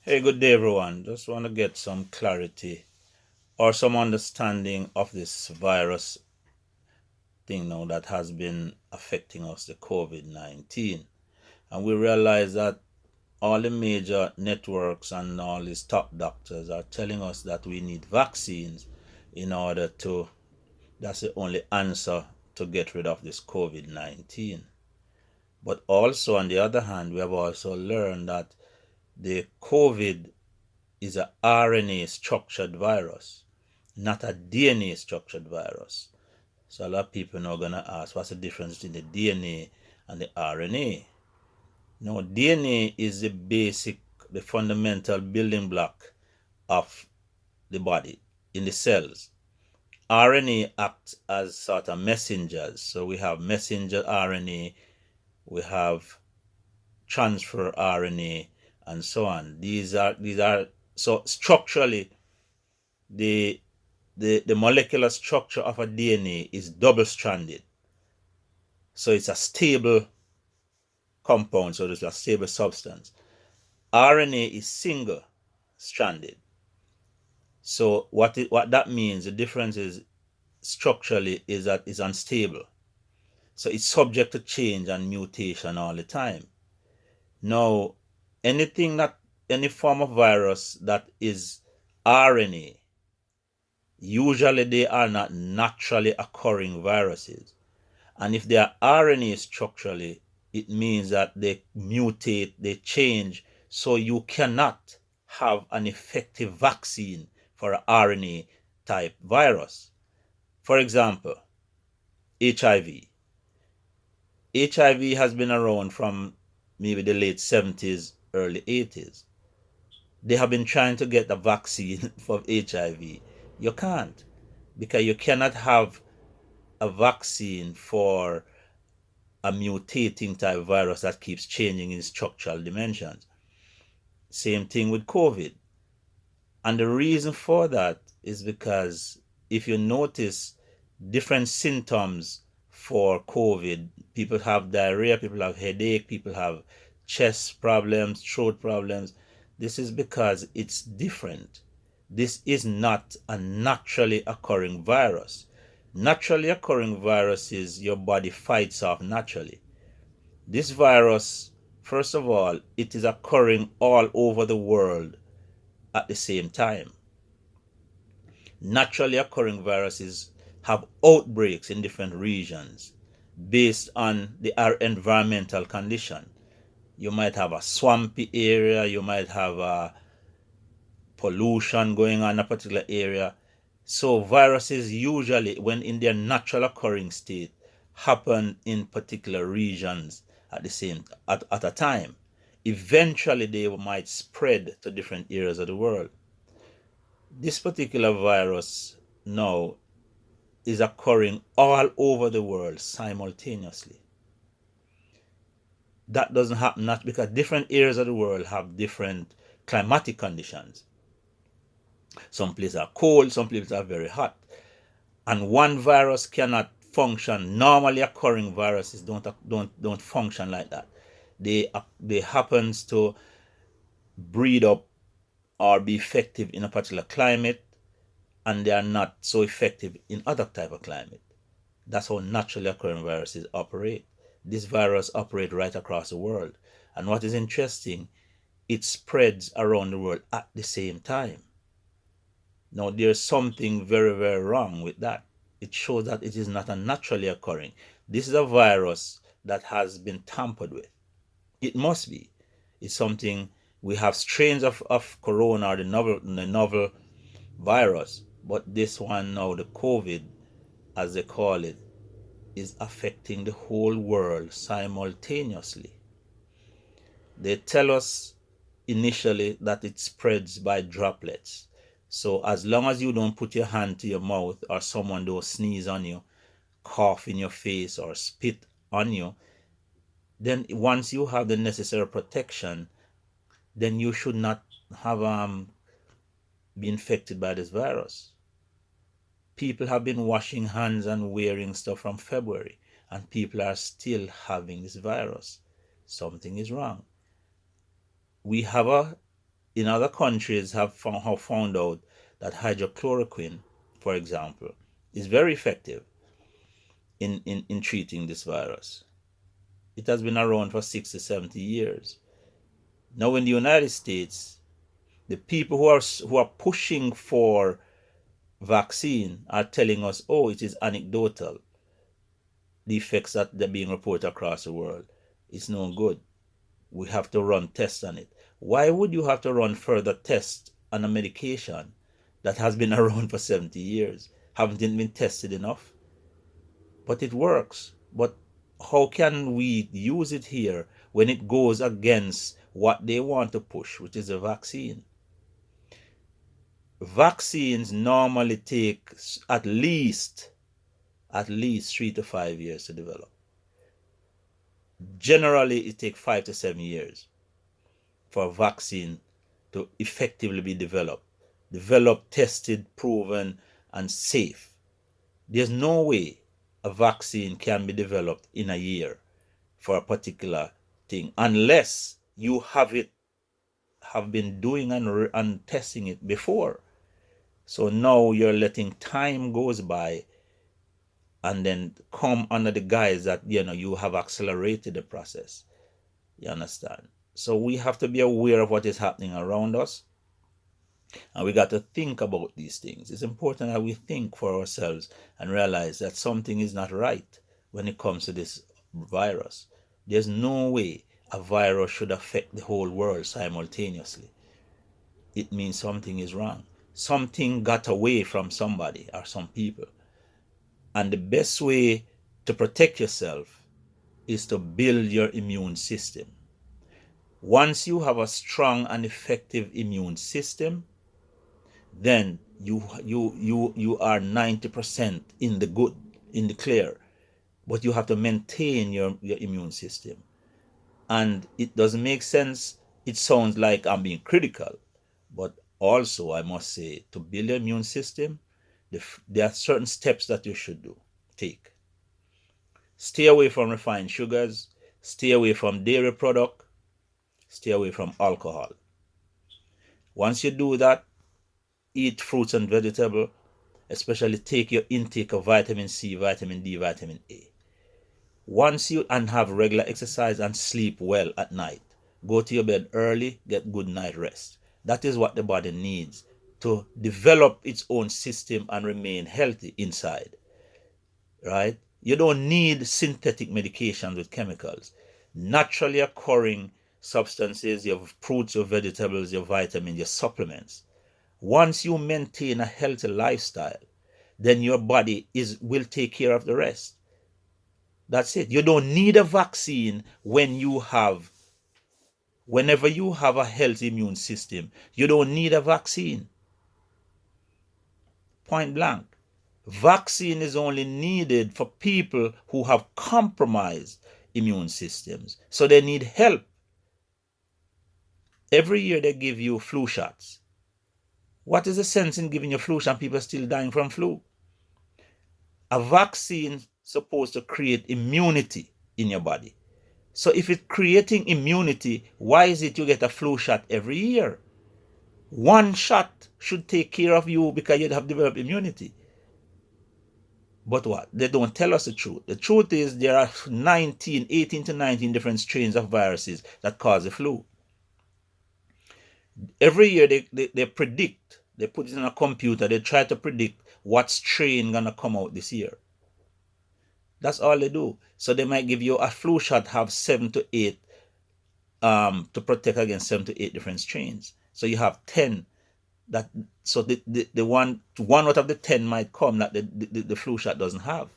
Hey, good day, everyone. Just want to get some clarity or some understanding of this virus thing now that has been affecting us, the COVID-19. And we realize that all the major networks and all these top doctors are telling us that we need vaccines in order to, that's the only answer to get rid of this COVID-19. But also, on the other hand, we have also learned that the COVID is a RNA structured virus, not a DNA structured virus. So a lot of people now gonna ask, what's the difference between the DNA and the RNA? No, DNA is the basic, the fundamental building block of the body in the cells. RNA acts as sort of messengers. So we have messenger RNA, we have transfer RNA, and so on. These are so structurally the the molecular structure of a DNA is double-stranded. So it's a stable compound, so it's a stable substance. RNA is single-stranded. So what that means, the difference is structurally is that it's unstable. So it's subject to change and mutation all the time. Now, any form of virus that is RNA, usually they are not naturally occurring viruses. And if they are RNA structurally, it means that they mutate, they change, so you cannot have an effective vaccine for an RNA type virus. For example, HIV. HIV has been around from maybe the late 70s, early 80s. They have been trying to get a vaccine for HIV. You can't, because you cannot have a vaccine for a mutating type virus that keeps changing in structural dimensions. Same thing with COVID. And the reason for that is because if you notice different symptoms for COVID, people have diarrhea, people have headache, people have chest problems, throat problems. This is because it's different. This is not a naturally occurring virus. Naturally occurring viruses your body fights off naturally. This virus, first of all, it is occurring all over the world at the same time. Naturally occurring viruses have outbreaks in different regions based on the environmental condition. You might have a swampy area, you might have a pollution going on in a particular area. So viruses usually, when in their natural occurring state, happen in particular regions at the same at a time. Eventually they might spread to different areas of the world. This particular virus now is occurring all over the world simultaneously. That doesn't happen not because different areas of the world have different climatic conditions. Some places are cold, some places are very hot. And one virus cannot function. Normally occurring viruses don't function like that. They happens to breed up or be effective in a particular climate, and they are not so effective in other type of climate. That's how naturally occurring viruses operate. This virus operates right across the world. And what is interesting, it spreads around the world at the same time. Now, there's something very, very wrong with that. It shows that it is not a naturally occurring. This is a virus that has been tampered with. It must be. It's something, we have strains of corona or the novel virus, but this one now, the COVID, as they call it, is affecting the whole world simultaneously. They tell us initially that it spreads by droplets. So as long as you don't put your hand to your mouth or someone don't sneeze on you, cough in your face or spit on you, then once you have the necessary protection, then you should not have be infected by this virus. People have been washing hands and wearing stuff from February, and people are still having this virus. Something is wrong. We have a in other countries have found out that hydrochloroquine, for example, is very effective in treating this virus. It has been around for 60, 70 years. Now in the United States, the people who are pushing for vaccine are telling us, oh, it is anecdotal. The effects that they're being reported across the world. It's no good. We have to run tests on it. Why would you have to run further tests on a medication that has been around for 70 years? Haven't it been tested enough? But it works. But how can we use it here when it goes against what they want to push, which is a vaccine? Vaccines normally take at least 3 to 5 years to develop. Generally, it takes 5 to 7 years for a vaccine to effectively be developed, tested, proven, and safe. There's no way a vaccine can be developed in a year for a particular thing unless you have been doing and testing it before. So now you're letting time goes by and then come under the guise that you have accelerated the process. You understand? So we have to be aware of what is happening around us, and we got to think about these things. It's important that we think for ourselves and realize that something is not right when it comes to this virus. There's no way a virus should affect the whole world simultaneously. It means something is wrong. Something got away from somebody or some people. And the best way to protect yourself is to build your immune system. Once you have a strong and effective immune system, then you are 90% in the good, in the clear. But you have to maintain your immune system. And it doesn't make sense. It sounds like I'm being critical. But also, I must say, to build your immune system, there are certain steps that you should take. Stay away from refined sugars. Stay away from dairy product. Stay away from alcohol. Once you do that, eat fruits and vegetables, especially take your intake of vitamin C, vitamin D, vitamin A. And have regular exercise and sleep well at night. Go to your bed early, get good night rest. That is what the body needs to develop its own system and remain healthy inside. Right? You don't need synthetic medications with chemicals. Naturally occurring substances, your fruits, your vegetables, your vitamins, your supplements. Once you maintain a healthy lifestyle, then your body will take care of the rest. That's it. You don't need a vaccine whenever you have a healthy immune system. You don't need a vaccine. Point blank. Vaccine is only needed for people who have compromised immune systems. So they need help. Every year they give you flu shots. What is the sense in giving you flu shot and people are still dying from flu? A vaccine is supposed to create immunity in your body. So if it's creating immunity, why is it you get a flu shot every year? One shot should take care of you because you have developed immunity. But what? They don't tell us the truth. The truth is there are 18 to 19 different strains of viruses that cause the flu. Every year they predict, they put it in a computer, they try to predict what strain gonna come out this year. That's all they do. So they might give you a flu shot, have 7 to 8 to protect against 7 to 8 different strains. So you have 10 that, so the one out of the 10 might come that the flu shot doesn't have.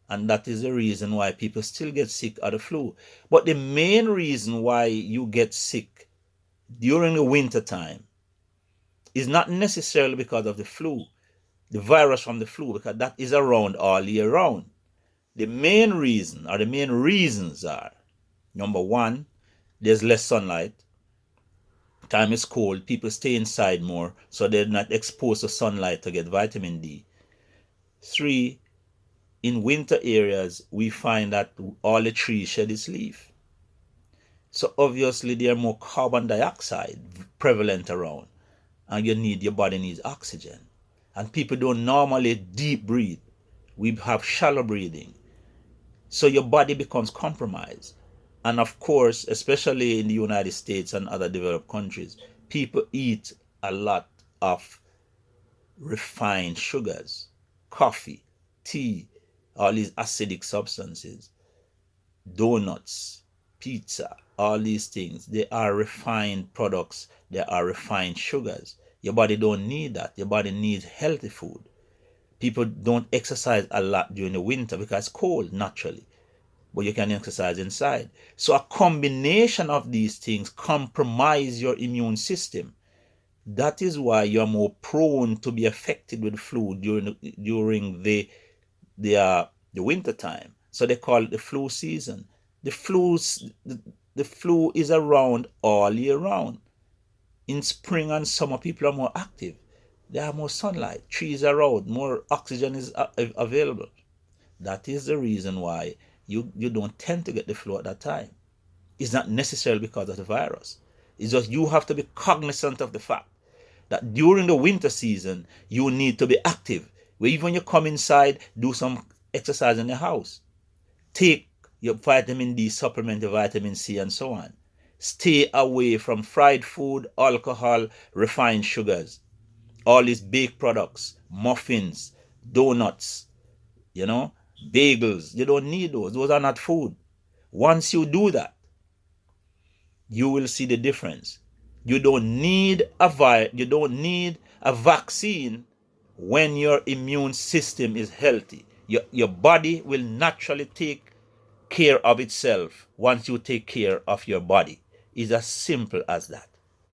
And that is the reason why people still get sick of the flu. But the main reason why you get sick during the winter time is not necessarily because of the flu, the virus from the flu, because that is around all year round. The main reason, or the main reasons are, number one, there's less sunlight. Time is cold, people stay inside more, so they're not exposed to sunlight to get vitamin D. 3, in winter areas, we find that all the trees shed its leaf. So obviously there are more carbon dioxide prevalent around, and your body needs oxygen. And people don't normally deep breathe. We have shallow breathing. So your body becomes compromised. And of course, especially in the United States and other developed countries, people eat a lot of refined sugars, coffee, tea, all these acidic substances, donuts, pizza, all these things. They are refined products. They are refined sugars. Your body don't need that. Your body needs healthy food. People don't exercise a lot during the winter because it's cold naturally, but you can exercise inside. So a combination of these things compromise your immune system. That is why you're more prone to be affected with flu during the winter time. So they call it the flu season. The flu is around all year round. In spring and summer, people are more active. There are more sunlight. Trees are out. More oxygen is available. That is the reason why you don't tend to get the flu at that time. It's not necessarily because of the virus. It's just you have to be cognizant of the fact that during the winter season, you need to be active. Where even when you come inside, do some exercise in the house. Take your vitamin D supplement, your vitamin C, and so on. Stay away from fried food, alcohol, refined sugars, all these baked products, muffins, donuts, bagels. You don't need those. Those are not food. Once you do that, you will see the difference. You don't need a vaccine when your immune system is healthy. Your body will naturally take care of itself once you take care of your body. It's as simple as that.